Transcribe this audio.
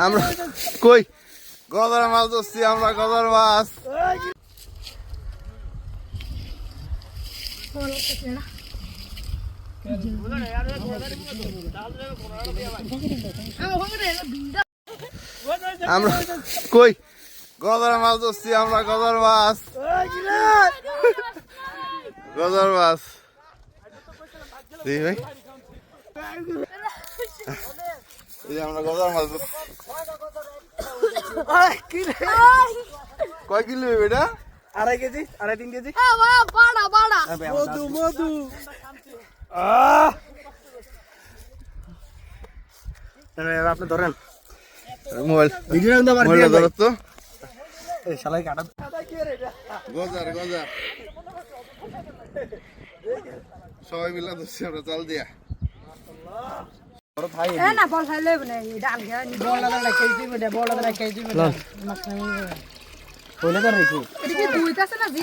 আমরা কই গজার মাছ ধরছি আমরা, গজার মাছ। আমরা কই গজার মাছ ধরছি আমরা, গজার মাছ, গজার মাছ। দেখি ভাই, এই যে আমরা গজার মাছ ধরছি। কয় কিলো এটা? 2.5 কেজি, 2.5-3 কেজি। মধু মধু আপনি ধরেন মোবাইল ভিডিও ধরো তো। শালাই কাটা গজার গজার সবাই মিলে ধরছি আমরা জাল দিয়া। না বল খাইলে ডাল কইলে তো রেখো এটা কি দুইটা আছে না